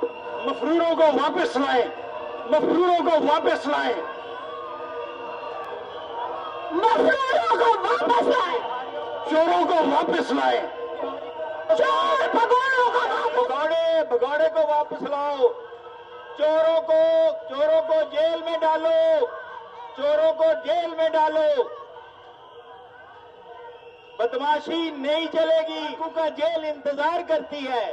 मफरूरों को वापस लाएं, मफरूरों को वापस लाएं, मफरूरों को वापस लाएं, चोरों को वापस लाएं, चोर भगोड़ों को भगौड़े भगौड़े को वापस लाओ, चोरों को जेल में डालो, चोरों को जेल में डालो। बदमाशी नहीं चलेगी, क्योंकि जेल इंतजार करती है।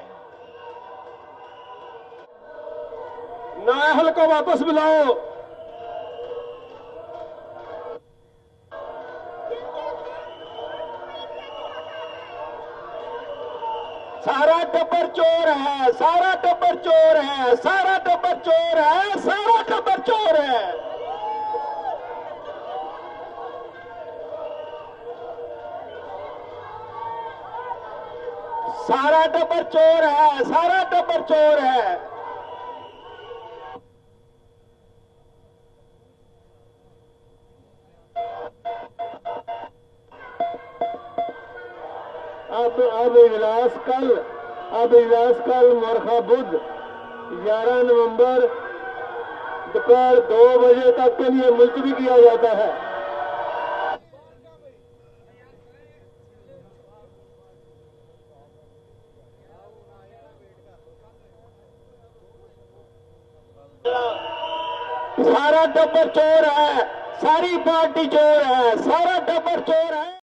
नाअहल को वापस बुलाओ, सारा टब्बर चोर है, सारा टब्बर चोर है, सारा टब्बर चोर है, सारा टब्बर चोर है। सारा टब्बर चोर है, सारा टब्बर चोर है। अब इजलास कल मोरखा बुध 11 नवंबर दोपहर 2 बजे तक के लिए मुलतवी किया जाता है। सारा टब्बर चोर है, सारी पार्टी चोर है, सारा टब्बर चोर है।